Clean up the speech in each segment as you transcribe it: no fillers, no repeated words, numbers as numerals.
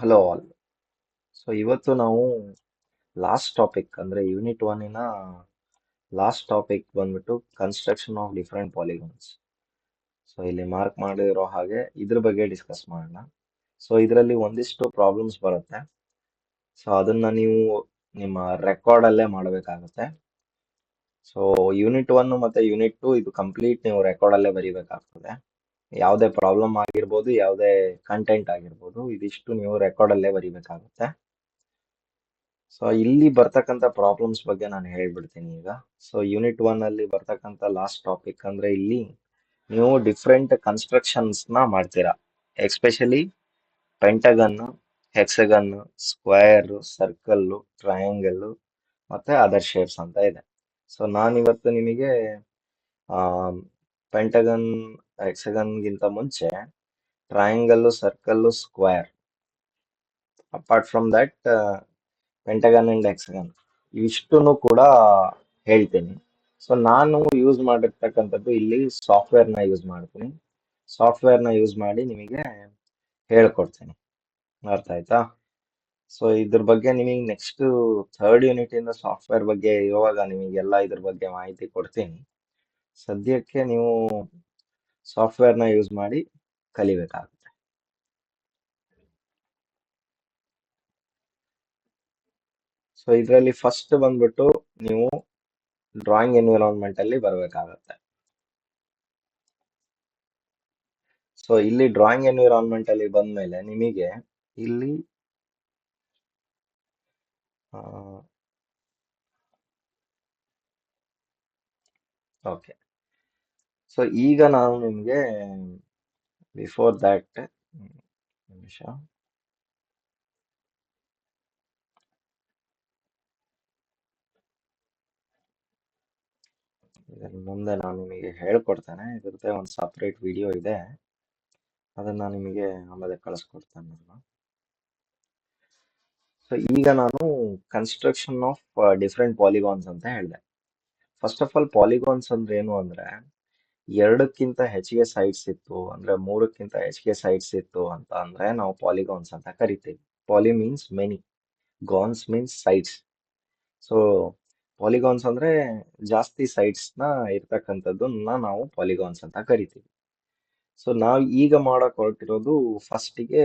Hello all. So ಇವತ್ತು ನಾವು last topic ಅಂದ್ರೆ ಯೂನಿಟ್ ಒನ್ನಿನ ಲಾಸ್ಟ್ ಟಾಪಿಕ್ ಬಂದ್ಬಿಟ್ಟು construction of different polygons. So ಇಲ್ಲಿ ಮಾರ್ಕ್ ಮಾಡಿರೋ ಹಾಗೆ ಇದ್ರ ಬಗ್ಗೆ ಡಿಸ್ಕಸ್ ಮಾಡೋಣ. ಸೊ ಇದರಲ್ಲಿ ಒಂದಿಷ್ಟು ಪ್ರಾಬ್ಲಮ್ಸ್ ಬರುತ್ತೆ. ಸೊ ಅದನ್ನ ನೀವು ನಿಮ್ಮ ರೆಕಾರ್ಡ್ ಅಲ್ಲೇ ಮಾಡಬೇಕಾಗುತ್ತೆ. ಸೊ ಯೂನಿಟ್ ಒನ್ ಮತ್ತೆ ಯೂನಿಟ್ ಟು ಇದು ಕಂಪ್ಲೀಟ್ ನೀವು ರೆಕಾರ್ಡ್ ಅಲ್ಲೇ ಬರೀಬೇಕಾಗ್ತದೆ. ಯಾವುದೇ ಪ್ರಾಬ್ಲಮ್ ಆಗಿರ್ಬೋದು, ಯಾವುದೇ ಕಂಟೆಂಟ್ ಆಗಿರ್ಬೋದು, ಇದಿಷ್ಟು ನೀವು ರೆಕಾರ್ಡ್ ಅಲ್ಲೇ ಬರೀಬೇಕಾಗುತ್ತೆ. ಸೊ ಇಲ್ಲಿ ಬರ್ತಕ್ಕಂಥ ಪ್ರಾಬ್ಲಮ್ಸ್ ಬಗ್ಗೆ ನಾನು ಹೇಳ್ಬಿಡ್ತೀನಿ ಈಗ. ಸೊ ಯೂನಿಟ್ ಒನ್ ಅಲ್ಲಿ ಬರ್ತಕ್ಕಂಥ ಲಾಸ್ಟ್ ಟಾಪಿಕ್ ಅಂದ್ರೆ ಇಲ್ಲಿ ನೀವು ಡಿಫ್ರೆಂಟ್ ಕನ್ಸ್ಟ್ರಕ್ಷನ್ಸ್ ನ ಮಾಡ್ತೀರಾ. Especially pentagon, hexagon, square, circle, triangle ಮತ್ತೆ ಅದರ್ ಶೇಪ್ಸ್ ಅಂತ ಇದೆ. ಸೊ ನಾನಿವತ್ತು ನಿಮಗೆ ಪೆಂಟಗನ್, ಹೆಕ್ಸಗನ್ಗಿಂತ ಮುಂಚೆ triangle, circle, square, apart from that pentagon and hexagon ಇವಿಷ್ಟನ್ನು ಕೂಡ ಹೇಳ್ತೀನಿ. ಸೊ ನಾನು ಯೂಸ್ ಮಾಡಿರ್ತಕ್ಕಂಥದ್ದು ಇಲ್ಲಿ ಸಾಫ್ಟ್ವೇರ್ ನ ಯೂಸ್ ಮಾಡ್ತೀನಿ. ಸಾಫ್ಟ್ವೇರ್ ನ ಯೂಸ್ ಮಾಡಿ ನಿಮಗೆ ಹೇಳ್ಕೊಡ್ತೀನಿ. ಅರ್ಥ ಆಯ್ತಾ? ಸೊ ಇದ್ರ ಬಗ್ಗೆ ನಿಮಗೆ ನೆಕ್ಸ್ಟ್ ಥರ್ಡ್ ಯೂನಿಟ್ ಇಂದ ಸಾಫ್ಟ್ವೇರ್ ಬಗ್ಗೆ ಇರುವಾಗ ನಿಮಗೆಲ್ಲ ಇದ್ರ ಬಗ್ಗೆ ಮಾಹಿತಿ ಕೊಡ್ತೀನಿ. ಸದ್ಯಕ್ಕೆ ನೀವು ಸಾಫ್ಟ್ವೇರ್ ನ ಯೂಸ್ ಮಾಡಿ ಕಲಿಬೇಕಾಗುತ್ತೆ. ಸೊ ಇದರಲ್ಲಿ ಫಸ್ಟ್ ಬಂದ್ಬಿಟ್ಟು ನೀವು ಡ್ರಾಯಿಂಗ್ ಎನ್ವಿರಾನ್ಮೆಂಟ್ ಅಲ್ಲಿ ಬರಬೇಕಾಗತ್ತೆ. ಸೊ ಇಲ್ಲಿ ಡ್ರಾಯಿಂಗ್ ಎನ್ವಿರಾನ್ಮೆಂಟ್ ಅಲ್ಲಿ ಬಂದ್ಮೇಲೆ ನಿಮಗೆ ಇಲ್ಲಿ ಓಕೆ. ಸೊ ಈಗ ನಾನು ನಿಮಗೆ ಬಿಫೋರ್ ದಟ್ ನಿಮಿಷ ಇದರ ಮುಂದೆ ನಾನು ನಿಮಗೆ ಹೇಳ್ಕೊಡ್ತೇನೆ. ಇದ್ರದ್ದೇ ಒಂದು ಸಪ್ರೇಟ್ ವಿಡಿಯೋ ಇದೆ, ಅದನ್ನ ನಿಮಗೆ ಆಮೇಲೆ ಕಳಿಸ್ಕೊಡ್ತೇನೆ ನಾನು. ಸೊ ಈಗ ನಾನು ಕನ್ಸ್ಟ್ರಕ್ಷನ್ ಆಫ್ ಡಿಫ್ರೆಂಟ್ ಪಾಲಿಗಾನ್ಸ್ ಅಂತ ಹೇಳಿದೆ. ಫಸ್ಟ್ ಆಫ್ ಆಲ್ ಪಾಲಿಗಾನ್ಸ್ ಅಂದ್ರೆ ಏನು ಅಂದ್ರೆ ಎರಡಕ್ಕಿಂತ ಹೆಚ್ಚಿಗೆ ಸೈಡ್ಸ್ ಇತ್ತು ಅಂದ್ರೆ ಮೂರಕ್ಕಿಂತ ಹೆಚ್ಚಿಗೆ ಸೈಡ್ಸ್ ಇತ್ತು ಅಂತ ಅಂದ್ರೆ ನಾವು ಪಾಲಿಗಾನ್ಸ್ ಅಂತ ಕರಿತೀವಿ. Poly means many, gons means sides. So polygons ಅಂದ್ರೆ ಜಾಸ್ತಿ ಸೈಡ್ಸ್ ನ ಇರ್ತಕ್ಕಂಥದ್ದನ್ನ ನಾವು ಪಾಲಿಗಾನ್ಸ್ ಅಂತ ಕರಿತೀವಿ. ಸೊ ನಾವು ಈಗ ಮಾಡಕ್ ಹೊರಟಿರೋದು ಫಸ್ಟಿಗೆ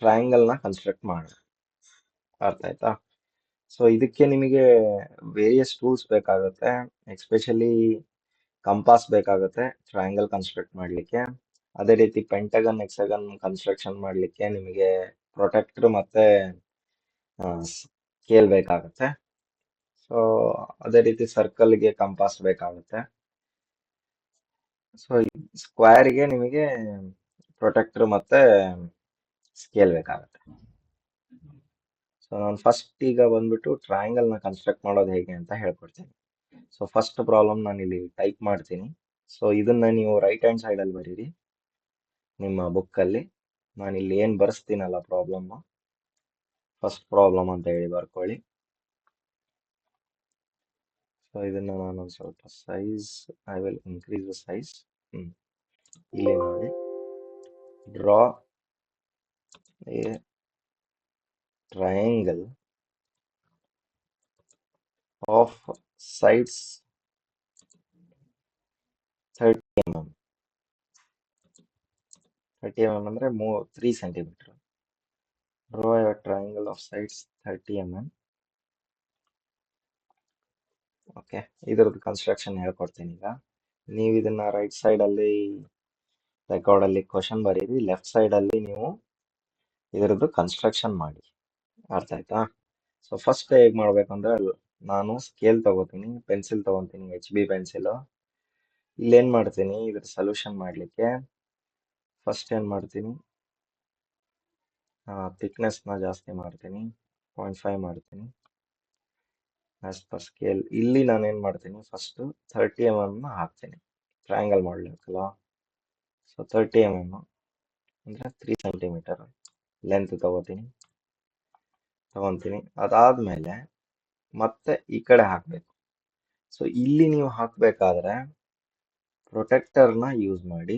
ಟ್ರಯಾಂಗಲ್ ನ ಕನ್ಸ್ಟ್ರಕ್ಟ್ ಮಾಡೋಣ. ಅರ್ಥ ಆಯ್ತಾ? ಸೊ ಇದಕ್ಕೆ ನಿಮಗೆ ವೇರಿಯಸ್ ಟೂಲ್ಸ್ ಬೇಕಾಗುತ್ತೆ. ಎಸ್ಪೆಷಲಿ ಕಂಪಾಸ್ ಬೇಕಾಗುತ್ತೆ ಟ್ರಯಾಂಗಲ್ ಕನ್ಸ್ಟ್ರಕ್ಟ್ ಮಾಡ್ಲಿಕ್ಕೆ. ಅದೇ ರೀತಿ ಪೆಂಟಗನ್, ಹೆಕ್ಸಗನ್ ಕನ್ಸ್ಟ್ರಕ್ಷನ್ ಮಾಡ್ಲಿಕ್ಕೆ ನಿಮಗೆ ಪ್ರೊಟೆಕ್ಟರ್ ಮತ್ತೆ ಸ್ಕೇಲ್ ಬೇಕಾಗುತ್ತೆ. ಸೊ ಅದೇ ರೀತಿ ಸರ್ಕಲ್ಗೆ ಕಂಪಾಸ್ ಬೇಕಾಗುತ್ತೆ. ಸೊ ಸ್ಕ್ವೇರ್ಗೆ ನಿಮಗೆ ಪ್ರೊಟೆಕ್ಟರ್ ಮತ್ತೆ ಸ್ಕೇಲ್ ಬೇಕಾಗುತ್ತೆ. ಸೊ ನಾನು ಫಸ್ಟ್ ಈಗ ಬಂದ್ಬಿಟ್ಟು ಟ್ರಯಾಂಗಲ್ ನ ಕನ್ಸ್ಟ್ರಕ್ಟ್ ಮಾಡೋದು ಹೇಗೆ ಅಂತ ಹೇಳ್ಕೊಡ್ತೀನಿ. ಸೊ ಫಸ್ಟ್ ಪ್ರಾಬ್ಲಮ್ ನಾನು ಇಲ್ಲಿ ಟೈಪ್ ಮಾಡ್ತೀನಿ. ಸೊ ಇದನ್ನ ನೀವು ರೈಟ್ ಹ್ಯಾಂಡ್ ಸೈಡ್ ಅಲ್ಲಿ ಬರೀರಿ ನಿಮ್ಮ ಬುಕ್ ಅಲ್ಲಿ. ನಾನು ಇಲ್ಲಿ ಏನ್ ಬರ್ಸ್ತೀನಲ್ಲ ಪ್ರಾಬ್ಲಮ್, ಫಸ್ಟ್ ಪ್ರಾಬ್ಲಮ್ ಅಂತ ಹೇಳಿ ಬರ್ಕೊಳ್ಳಿ. ಸೊ ಇದನ್ನ ನಾನು ಒಂದು ಸ್ವಲ್ಪ size, I will increase the size. ಇಲ್ಲಿ ನೋಡಿ, draw A triangle of sides 30 mm. 30 mm ಅಂದ್ರೆ 3 centimetre. Draw A triangle of sides 30 mm. Okay, ಇದರದ್ದು ಕನ್ಸ್ಟ್ರಕ್ಷನ್ ಹೇಳ್ಕೊಡ್ತೀನಿ ಈಗ. ನೀವು ಇದನ್ನ ರೈಟ್ ಸೈಡ್ ಅಲ್ಲಿ ರೆಕಾರ್ಡ್ ಅಲ್ಲಿ ಕ್ವಶನ್ ಬರೀರಿ, ಲೆಫ್ಟ್ ಸೈಡ್ ಅಲ್ಲಿ ನೀವು ಇದರದ್ದು ಕನ್ಸ್ಟ್ರಕ್ಷನ್ ಮಾಡಿ. ಅರ್ಥ ಆಯ್ತಾ? ಸೊ ಫಸ್ಟ್ ಹೇಗ್ ಮಾಡ್ಬೇಕಂದ್ರೆ ನಾನು ಸ್ಕೇಲ್ ತಗೋತೀನಿ, ಪೆನ್ಸಿಲ್ ತಗೋತೀನಿ, HB ಪೆನ್ಸಿಲ್. ಇಲ್ಲೇನ್ ಮಾಡ್ತೀನಿ, ಇದ್ರ ಸೊಲ್ಯೂಷನ್ ಮಾಡ್ಲಿಕ್ಕೆ ಫಸ್ಟ್ ಏನ್ ಮಾಡ್ತೀನಿ, ಥಿಕ್ನೆಸ್ ನ ಜಾಸ್ತಿ ಮಾಡ್ತೀನಿ, 0.5 ಮಾಡ್ತೀನಿ ಆಸ್ ಪರ್ ಸ್ಕೇಲ್. ಇಲ್ಲಿ ನಾನು ಏನ್ ಮಾಡ್ತೀನಿ, ಫಸ್ಟ್ 30 mm ನ ಹಾಕ್ತೀನಿ, ಟ್ರಯಾಂಗಲ್ ಮಾಡ್ಲಿಕ್ಕಲ್ಲ. ಸೊ 30 mm ಅಂದ್ರೆ 3 ಸೆಂಟಿಮೀಟರ್ ಲೆಂತ್ ತಗೊಂತೀನಿ. ಅದಾದ್ಮೇಲೆ ಮತ್ತೆ ಈ ಕಡೆ ಹಾಕ್ಬೇಕು. ಸೊ ಇಲ್ಲಿ ನೀವು ಹಾಕ್ಬೇಕಾದ್ರೆ ಪ್ರೊಟೆಕ್ಟರ್ನ ಯೂಸ್ ಮಾಡಿ.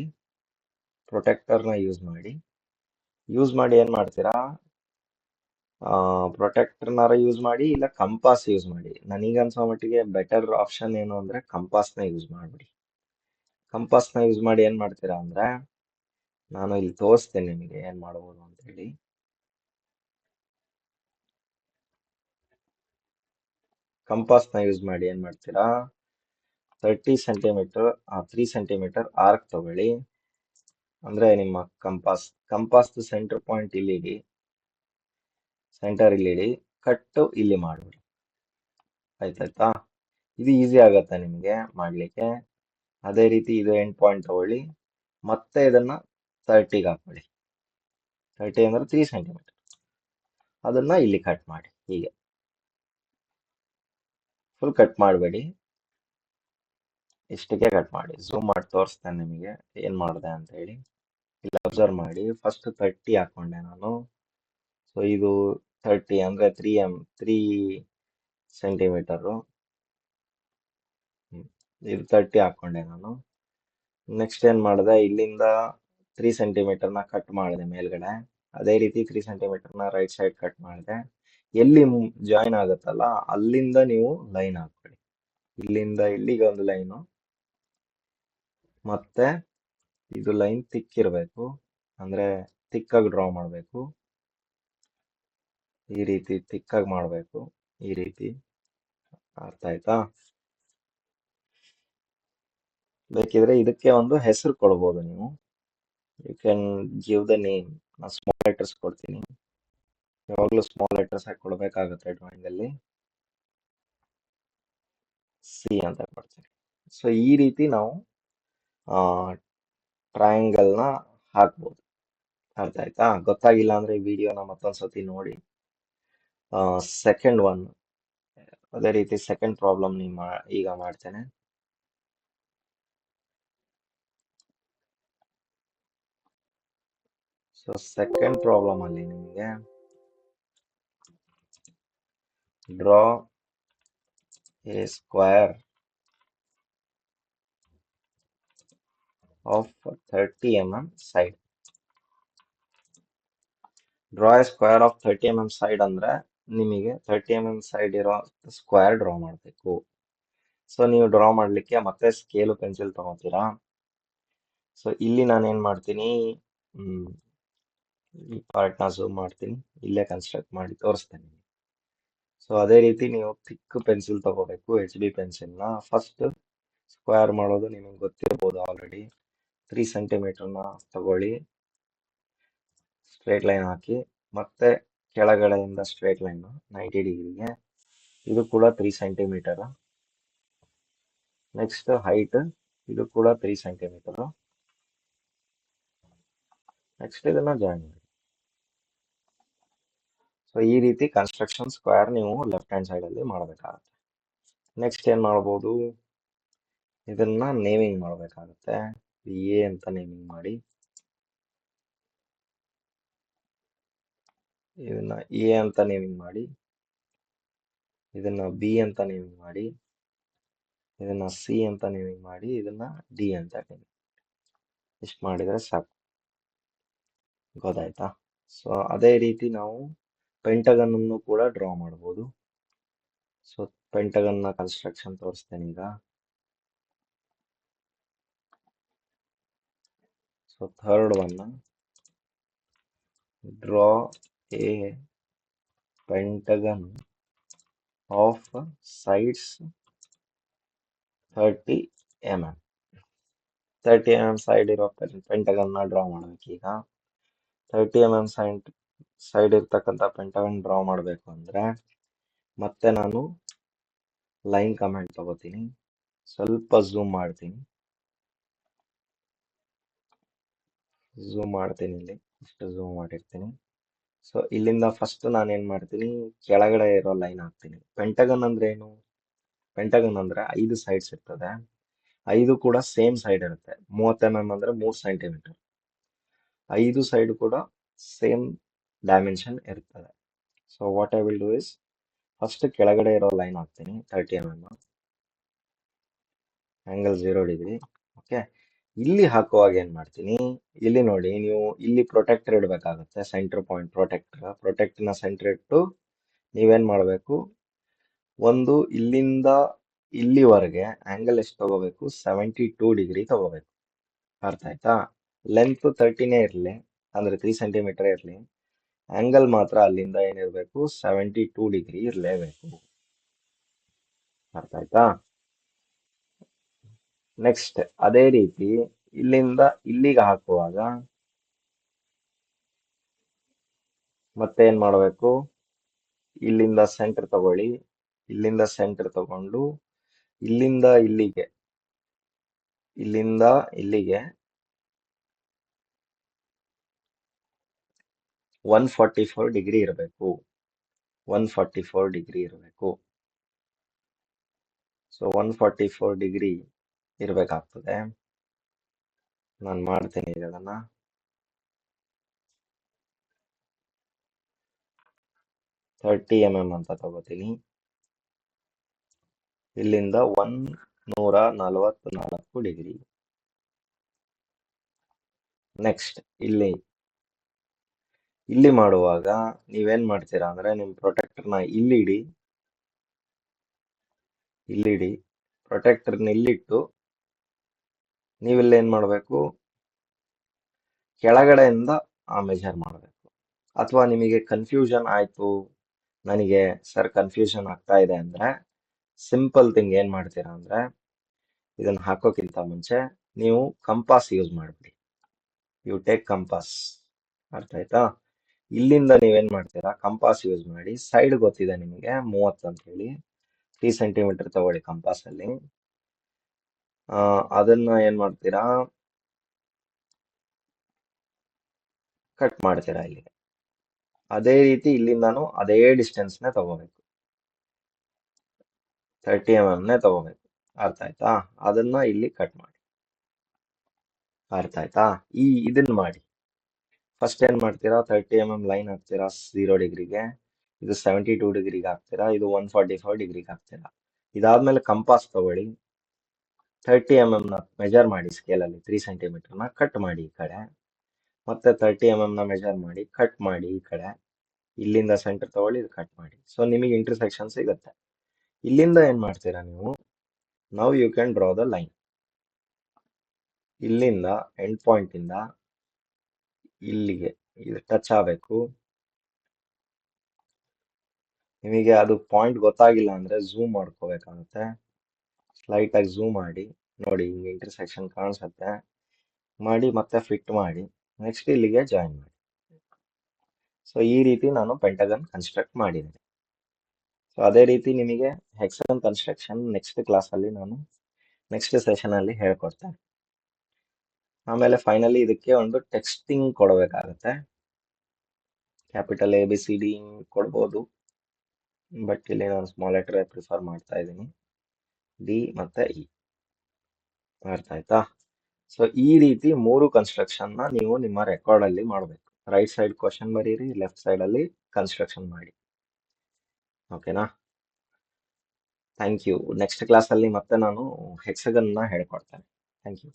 ಯೂಸ್ ಮಾಡಿ ಏನ್ ಮಾಡ್ತೀರಾ, ಪ್ರೊಟೆಕ್ಟರ್ನಾರ ಯೂಸ್ ಮಾಡಿ, ಇಲ್ಲ ಕಂಪಾಸ್ ಯೂಸ್ ಮಾಡಿ. ನನಗನ್ಸೋ ಮಟ್ಟಿಗೆ ಬೆಟರ್ ಆಪ್ಷನ್ ಏನು ಅಂದ್ರೆ ಕಂಪಾಸ್ನ ಯೂಸ್ ಮಾಡ್ಬಿಡಿ. ಕಂಪಾಸ್ನ ಯೂಸ್ ಮಾಡಿ ಏನ್ ಮಾಡ್ತೀರಾ ಅಂದ್ರೆ, ನಾನು ಇಲ್ಲಿ ತೋರಿಸ್ತೇನೆ ನಿಮಗೆ ಏನ್ ಮಾಡ್ಬೋದು ಅಂತ ಹೇಳಿ. ಕಂಪಾಸ್ನ ಯೂಸ್ ಮಾಡಿ ಏನ್ ಮಾಡ್ತೀರಾ, 30 ಸೆಂಟಿಮೀಟರ್ 3 ಸೆಂಟಿಮೀಟರ್ ಆರ್ಕ್ ತಗೊಳ್ಳಿ. ಅಂದ್ರೆ ನಿಮ್ಮ ಕಂಪಾಸ್ ಸೆಂಟರ್ ಪಾಯಿಂಟ್ ಇಲ್ಲಿ ಇಡಿ, ಸೆಂಟರ್ ಇಲ್ಲಿ ಇಡಿ, ಕಟ್ಟು ಇಲ್ಲಿ ಮಾಡ್ಬಿಡಿ. ಆಯ್ತಾಯ್ತಾ? ಇದು ಈಸಿ ಆಗತ್ತೆ ನಿಮಗೆ ಮಾಡ್ಲಿಕ್ಕೆ. ಅದೇ ರೀತಿ ಇದು ಎಂಡ್ ಪಾಯಿಂಟ್ ತಗೊಳ್ಳಿ, ಮತ್ತೆ ಇದನ್ನ 30ಗೆ ಹಾಕೊಳ್ಳಿ. 30 ಅಂದ್ರೆ 3 ಸೆಂಟಿಮೀಟರ್. ಅದನ್ನ ಇಲ್ಲಿ ಕಟ್ ಮಾಡಿ. ಹೀಗೆ ಫುಲ್ ಕಟ್ ಮಾಡಬೇಡಿ, ಇಷ್ಟಕ್ಕೆ ಕಟ್ ಮಾಡಿ. ಝೂಮ್ ಮಾಡಿ ತೋರಿಸ್ತೇನೆ ನಿಮಗೆ ಏನ್ ಮಾಡಿದೆ ಅಂತ ಹೇಳಿ. ಇಲ್ಲಿ ಅಬ್ಸರ್ವ್ ಮಾಡಿ, ಫಸ್ಟ್ 30 ಹಾಕೊಂಡೆ ನಾನು. ಸೊ ಇದು 30 ಅಂದ್ರೆ 3 ಸೆಂಟಿಮೀಟರು. ಇದು 30 ಹಾಕೊಂಡೆ ನಾನು. ನೆಕ್ಸ್ಟ್ ಏನ್ ಮಾಡಿದೆ, ಇಲ್ಲಿಂದ 3 ಸೆಂಟಿಮೀಟರ್ನ ಕಟ್ ಮಾಡಿದೆ ಮೇಲ್ಗಡೆ. ಅದೇ ರೀತಿ 3 ಸೆಂಟಿಮೀಟರ್ನ ರೈಟ್ ಸೈಡ್ ಕಟ್ ಮಾಡಿದೆ. ಎಲ್ಲಿ ಜಾಯಿನ್ ಆಗುತ್ತಲ್ಲ ಅಲ್ಲಿಂದ ನೀವು ಲೈನ್ ಹಾಕೊಳ್ಳಿ. ಇಲ್ಲಿಂದ ಇಲ್ಲಿಗೆ ಒಂದು ಲೈನು, ಮತ್ತೆ ಇದು ಲೈನ್ ತಿಕ್ಕಿರ್ಬೇಕು, ಅಂದ್ರೆ ತಿಕ್ಕಾಗಿ ಡ್ರಾ ಮಾಡಬೇಕು. ಈ ರೀತಿ ತಿಕ್ಕಾಗಿ ಮಾಡಬೇಕು, ಈ ರೀತಿ. ಅರ್ಥ ಆಯ್ತಾ? ಬೇಕಿದ್ರೆ ಇದಕ್ಕೆ ಒಂದು ಹೆಸರು ಕೊಡ್ಬೋದು ನೀವು. You can give the name. ನಾನು ಸ್ಮಾಲ್ ಲೆಟರ್ಸ್ ಕೊಡ್ತೀನಿ. ಯಾವಾಗಲೂ ಸ್ಮಾಲ್ ಲೆಟರ್ಸ್ ಆಗಿ ಕೊಡಬೇಕಾಗುತ್ತೆ ಡ್ರಾಯಿಂಗ್ ಅಲ್ಲಿ. ಸಿ ಅಂತ ಕೊಡ್ತೀನಿ. ಸೊ ಈ ರೀತಿ ನಾವು ಟ್ರಯಾಂಗಲ್ ನ ಹಾಕ್ಬೋದು. ಅರ್ಥ ಆಯ್ತಾ? ಗೊತ್ತಾಗಿಲ್ಲ ಅಂದ್ರೆ ಈ ವಿಡಿಯೋನ ಮತ್ತೊಂದ್ಸತಿ ನೋಡಿ. ಸೆಕೆಂಡ್ ಒನ್, ಅದೇ ರೀತಿ ಸೆಕೆಂಡ್ ಪ್ರಾಬ್ಲಮ್ ಈಗ ಮಾಡ್ತೇನೆ. ಸೊ ಸೆಕೆಂಡ್ ಪ್ರಾಬ್ಲಮ್ ಅಲ್ಲಿ ನಿಮಗೆ draw A square of 30 mm side. Draw A square of 30 mm side ಅಂದ್ರೆ ನಿಮಗೆ 30 mm ಸೈಡ್ ಇರೋ ಸ್ಕ್ವೇರ್ ಡ್ರಾ ಮಾಡಬೇಕು. ಸೊ ನೀವು ಡ್ರಾ ಮಾಡ್ಲಿಕ್ಕೆ ಮತ್ತೆ ಸ್ಕೇಲು ಪೆನ್ಸಿಲ್ ತಗೋತೀರಾ. ಸೊ ಇಲ್ಲಿ ನಾನು ಏನ್ ಮಾಡ್ತೀನಿ, ಈ ಪಾರ್ಟ್ ನ ಝೂಮ್ ಮಾಡ್ತೀನಿ, ಇಲ್ಲೇ ಕನ್ಸ್ಟ್ರಕ್ಟ್ ಮಾಡಿ ತೋರಿಸ್ತೇನೆ. ಸೊ ಅದೇ ರೀತಿ ನೀವು ಥಿಕ್ ಪೆನ್ಸಿಲ್ ತಗೋಬೇಕು, HB ಪೆನ್ಸಿಲ್ನ. ಫಸ್ಟ್ ಸ್ಕ್ವೇರ್ ಮಾಡೋದು ನಿಮಗೆ ಗೊತ್ತಿರ್ಬೋದು ಆಲ್ರೆಡಿ. 3 ಸೆಂಟಿಮೀಟರ್ನ ತಗೊಳ್ಳಿ, ಸ್ಟ್ರೇಟ್ ಲೈನ್ ಹಾಕಿ, ಮತ್ತೆ ಕೆಳಗಡೆಯಿಂದ ಸ್ಟ್ರೇಟ್ ಲೈನ್ 90 ಡಿಗ್ರಿಗೆ. ಇದು ಕೂಡ 3 ಸೆಂಟಿಮೀಟರ್. ನೆಕ್ಸ್ಟ್ ಹೈಟ್, ಇದು ಕೂಡ 3 ಸೆಂಟಿಮೀಟರ್. ನೆಕ್ಸ್ಟ್ ಇದನ್ನ ಜಾಯಿನ್ ಮಾಡಿ. ಸೊ ಈ ರೀತಿ ಕನ್ಸ್ಟ್ರಕ್ಷನ್ ಸ್ಕ್ವೇರ್ ನೀವು ಲೆಫ್ಟ್ ಹ್ಯಾಂಡ್ ಸೈಡ್ ಅಲ್ಲಿ ಮಾಡಬೇಕಾಗುತ್ತೆ. ನೆಕ್ಸ್ಟ್ ಏನ್ ಮಾಡ್ಬೋದು, ಇದನ್ನ ನೇಮಿಂಗ್ ಮಾಡಬೇಕಾಗುತ್ತೆ. ಎ ಅಂತ ನೇಮಿಂಗ್ ಮಾಡಿ, ಇದನ್ನ ಎ ಅಂತ ನೇಮಿಂಗ್ ಮಾಡಿ, ಇದನ್ನ ಬಿ ಅಂತ ನೇಮಿಂಗ್ ಮಾಡಿ, ಇದನ್ನ ಸಿ ಅಂತ ನೇಮಿಂಗ್ ಮಾಡಿ, ಇದನ್ನ ಡಿ ಅಂತ ನೇಮಿಂಗ್. ಇಷ್ಟು ಮಾಡಿದ್ರೆ ಸಾಕು. ಗೊತ್ತಾಯ್ತಾ? ಸೊ ಅದೇ ರೀತಿ ನಾವು ಪೆಂಟಗನ್ ಅನ್ನು ಕೂಡ ಡ್ರಾ ಮಾಡಬಹುದು. ಸೊ ಪೆಂಟಗನ್ ನ ಕನ್ಸ್ಟ್ರಕ್ಷನ್ ತೋರಿಸ್ತೇನೆ ಈಗ. So third one, draw A pentagon of sides 30 mm. 30 mm side ಇರೋ ಪೆಂಟಗನ್ ನ ಡ್ರಾ ಮಾಡ್ಬೇಕು ಈಗ. 30 mm ಸೈಡ್ ಇರ್ತಕ್ಕಂಥ ಪೆಂಟಗನ್ ಡ್ರಾ ಮಾಡಬೇಕು ಅಂದ್ರೆ ಮತ್ತೆ ನಾನು ಲೈನ್ ಕಮೆಂಟ್ ತಗೋತೀನಿ, ಸ್ವಲ್ಪ ಝೂಮ್ ಮಾಡ್ತೀನಿ ಇಲ್ಲಿ, ಇಷ್ಟು ಝೂಮ್ ಮಾಡಿರ್ತೀನಿ. ಸೊ ಇಲ್ಲಿಂದ ಫಸ್ಟ್ ನಾನು ಏನ್ ಮಾಡ್ತೀನಿ, ಕೆಳಗಡೆ ಇರೋ ಲೈನ್ ಹಾಕ್ತೀನಿ. ಪೆಂಟಗನ್ ಅಂದ್ರೆ ಏನು? ಪೆಂಟಗನ್ ಅಂದ್ರೆ 5 ಸೈಡ್ಸ್ ಇರ್ತದೆ, 5 ಕೂಡ ಸೇಮ್ ಸೈಡ್ ಇರುತ್ತೆ. 30 mm ಅಂದ್ರೆ 3 ಸೆಂಟಿಮೀಟರ್. 5 ಸೈಡ್ ಕೂಡ ಸೇಮ್ ಡೈಮೆನ್ಷನ್ ಇರ್ತದೆ. So what I will do is, first ಕೆಳಗಡೆ ಇರೋ ಲೈನ್ ಹಾಕ್ತೀನಿ 30 mm, ಆಂಗಲ್ 0 ಡಿಗ್ರಿ. ಓಕೆ. ಇಲ್ಲಿ ಹಾಕುವಾಗ ಏನ್ ಮಾಡ್ತೀನಿ, ಇಲ್ಲಿ ನೋಡಿ ನೀವು ಇಲ್ಲಿ ಪ್ರೊಟೆಕ್ಟರ್ ಇಡಬೇಕಾಗುತ್ತೆ. ಸೆಂಟರ್ ಪಾಯಿಂಟ್ ಪ್ರೊಟೆಕ್ಟರ್ನ ಸೆಂಟರ್ ಇಟ್ಟು ನೀವೇನ್ ಮಾಡಬೇಕು, ಒಂದು ಇಲ್ಲಿಂದ ಇಲ್ಲಿವರೆಗೆ ಆಂಗಲ್ ಎಷ್ಟು ತಗೋಬೇಕು, 72 ಡಿಗ್ರಿ ತಗೋಬೇಕು. ಅರ್ಥ ಆಯ್ತಾ? ಲೆಂತ್ 30ನೇ ಇರಲಿ, ಅಂದ್ರೆ 3 ಸೆಂಟಿಮೀಟರ್ ಇರಲಿ, ಆಂಗಲ್ ಮಾತ್ರ ಅಲ್ಲಿಂದ ಏನಿರಬೇಕು, 72 ಡಿಗ್ರಿ ಇರಲೇಬೇಕು. ಅರ್ಥ ಆಯ್ತಾ? ನೆಕ್ಸ್ಟ್ ಅದೇ ರೀತಿ ಇಲ್ಲಿಂದ ಇಲ್ಲಿಗೆ ಹಾಕುವಾಗ ಮತ್ತೆ ಏನ್ ಮಾಡಬೇಕು, ಇಲ್ಲಿಂದ ಸೆಂಟರ್ ತಗೊಳ್ಳಿ, ಇಲ್ಲಿಂದ ಸೆಂಟರ್ ತಗೊಂಡು ಇಲ್ಲಿಂದ ಇಲ್ಲಿಗೆ, ಇಲ್ಲಿಂದ ಇಲ್ಲಿಗೆ 144 ಡಿಗ್ರಿ ಇರಬೇಕು. 144 ಡಿಗ್ರಿ ಇರಬೇಕು. ಸೊ 144 ಡಿಗ್ರಿ ಇರಬೇಕಾಗ್ತದೆ. ನಾನು ಮಾಡ್ತೀನಿ ಈಗ ಅದನ್ನ. 30 mm ಅಂತ ತಗೋತೀನಿ. ಇಲ್ಲಿಂದ 144 ಡಿಗ್ರಿ. ನೆಕ್ಸ್ಟ್ ಇಲ್ಲಿ ಮಾಡುವಾಗ ನೀವೇನ್ ಮಾಡ್ತೀರಾ ಅಂದ್ರೆ ನಿಮ್ ಪ್ರೊಟೆಕ್ಟರ್ನ ಇಲ್ಲಿಡಿ, ಪ್ರೊಟೆಕ್ಟರ್ನ ಇಲ್ಲಿಟ್ಟು ನೀವಿಲ್ಲಿ ಏನ್ ಮಾಡ್ಬೇಕು, ಕೆಳಗಡೆಯಿಂದ ಮೆಜರ್ ಮಾಡಬೇಕು. ಅಥವಾ ನಿಮಗೆ ಕನ್ಫ್ಯೂಷನ್ ಆಯ್ತು, ನನಗೆ ಸರ್ ಕನ್ಫ್ಯೂಷನ್ ಆಗ್ತಾ ಇದೆ ಅಂದ್ರೆ ಸಿಂಪಲ್ ಥಿಂಗ್ ಏನ್ ಮಾಡ್ತೀರಾ ಅಂದ್ರೆ ಇದನ್ನ ಹಾಕೋಕ್ಕಿಂತ ಮುಂಚೆ ನೀವು ಕಂಪಾಸ್ ಯೂಸ್ ಮಾಡ್ಬಿಡಿ. You take compass. ಅರ್ಥ ಆಯ್ತಾ? ಇಲ್ಲಿಂದ ನೀವೇನ್ ಮಾಡ್ತೀರಾ, ಕಂಪಾಸ್ ಯೂಸ್ ಮಾಡಿ. ಸೈಡ್ ಗೊತ್ತಿದೆ ನಿಮಗೆ 30 ಅಂತ ಹೇಳಿ, 3 ಸೆಂಟಿಮೀಟರ್ ತಗೊಳ್ಳಿ ಕಂಪಾಸ್ ಅಲ್ಲಿ. ಅದನ್ನ ಏನ್ ಮಾಡ್ತೀರಾ, ಕಟ್ ಮಾಡ್ತೀರಾ ಇಲ್ಲಿಗೆ. ಅದೇ ರೀತಿ ಇಲ್ಲಿಂದಾನು ಅದೇ ಡಿಸ್ಟೆನ್ಸ್ ನೇ ತಗೋಬೇಕು, 30 mm ತಗೋಬೇಕು. ಅರ್ಥ ಆಯ್ತಾ? ಅದನ್ನ ಇಲ್ಲಿ ಕಟ್ ಮಾಡಿ. ಅರ್ಥ ಆಯ್ತಾ? ಇದನ್ನ ಮಾಡಿ. ಫಸ್ಟ್ ಏನ್ ಮಾಡ್ತೀರಾ, 30 mm ಲೈನ್ ಹಾಕ್ತೀರಾ 0 ಡಿಗ್ರಿಗೆ, ಇದು 72 ಡಿಗ್ರಿಗೆ ಹಾಕ್ತೀರಾ, ಇದು 144 ಡಿಗ್ರಿಗೆ ಹಾಕ್ತೀರಾ. ಇದಾದ್ಮೇಲೆ ಕಂಪಾಸ್ ತಗೊಳ್ಳಿ, 30 mm ಮೆಜರ್ ಮಾಡಿ ಸ್ಕೇಲಲ್ಲಿ, 3 ಸೆಂಟಿಮೀಟರ್ನ ಕಟ್ ಮಾಡಿ ಈ ಕಡೆ. ಮತ್ತೆ 30 mm ಮೆಜರ್ ಮಾಡಿ ಕಟ್ ಮಾಡಿ ಈ ಕಡೆ. ಇಲ್ಲಿಂದ ಸೆಂಟರ್ ತಗೊಳ್ಳಿ, ಇದು ಕಟ್ ಮಾಡಿ. ಸೊ ನಿಮಗೆ ಇಂಟರ್ಸೆಕ್ಷನ್ ಸಿಗುತ್ತೆ. ಇಲ್ಲಿಂದ ಏನ್ ಮಾಡ್ತೀರಾ ನೀವು, now you can draw the line. ಇಲ್ಲಿಂದ ಎಂಡ್ ಪಾಯಿಂಟ್ ಇಂದ ಇಲ್ಲಿಗೆ ಇದು ಟಚ್ ಆಗಬೇಕು. ನಿಮಗೆ ಅದು ಪಾಯಿಂಟ್ ಗೊತ್ತಾಗಿಲ್ಲ ಅಂದ್ರೆ ಝೂಮ್ ಮಾಡ್ಕೋಬೇಕಾಗುತ್ತೆ. ಸ್ಲೈಟ್ ಆಗಿ ಝೂಮ್ ಮಾಡಿ ನೋಡಿ, ಹಿಂಗೆ ಇಂಟರ್ಸೆಕ್ಷನ್ ಕಾಣಿಸುತ್ತೆ. ಮಾಡಿ ಮತ್ತೆ ಫಿಟ್ ಮಾಡಿ, ನೆಕ್ಸ್ಟ್ ಇಲ್ಲಿಗೆ ಜಾಯಿನ್ ಮಾಡಿ. ಸೊ ಈ ರೀತಿ ನಾನು ಪೆಂಟಗನ್ ಕನ್ಸ್ಟ್ರಕ್ಟ್ ಮಾಡಿದ್ದೇನೆ. ಸೊ ಅದೇ ರೀತಿ ನಿಮಗೆ ಹೆಕ್ಸಗನ್ ಕನ್ಸ್ಟ್ರಕ್ಷನ್ ನೆಕ್ಸ್ಟ್ ಕ್ಲಾಸ್ ಅಲ್ಲಿ ನಾನು ನೆಕ್ಸ್ಟ್ ಸೆಷನ್ ಅಲ್ಲಿ ಹೇಳ್ಕೊಡ್ತೇನೆ. ಆಮೇಲೆ ಫೈನಲಿ ಇದಕ್ಕೆ ಒಂದು ಟೆಕ್ಸ್ಟಿಂಗ್ ಕೊಡಬೇಕಾಗತ್ತೆ. ಕ್ಯಾಪಿಟಲ್ ABCD ಕೊಡ್ಬೋದು, ಬಟ್ ಇಲ್ಲಿ ನಾನು ಸ್ಮಾಲ್ ಲೆಟರ್ ಪ್ರಿಫರ್ ಮಾಡ್ತಾ ಇದ್ದೀನಿ, D ಮತ್ತೆ E. ಅರ್ಥ ಆಯ್ತಾ? ಸೊ ಈ ರೀತಿ 3 ಕನ್ಸ್ಟ್ರಕ್ಷನ್ ನ ನೀವು ನಿಮ್ಮ ರೆಕಾರ್ಡ್ ಅಲ್ಲಿ ಮಾಡಬೇಕು. ರೈಟ್ ಸೈಡ್ ಕ್ವಶನ್ ಬರೀರಿ, ಲೆಫ್ಟ್ ಸೈಡ್ ಅಲ್ಲಿ ಕನ್ಸ್ಟ್ರಕ್ಷನ್ ಮಾಡಿ. ಓಕೆನಾ? Thank you. ನೆಕ್ಸ್ಟ್ ಕ್ಲಾಸ್ ಅಲ್ಲಿ ಮತ್ತೆ ನಾನು ಹೆಕ್ಸಗನ್ ನ ಹೇಳ್ಕೊಡ್ತೇನೆ. Thank you.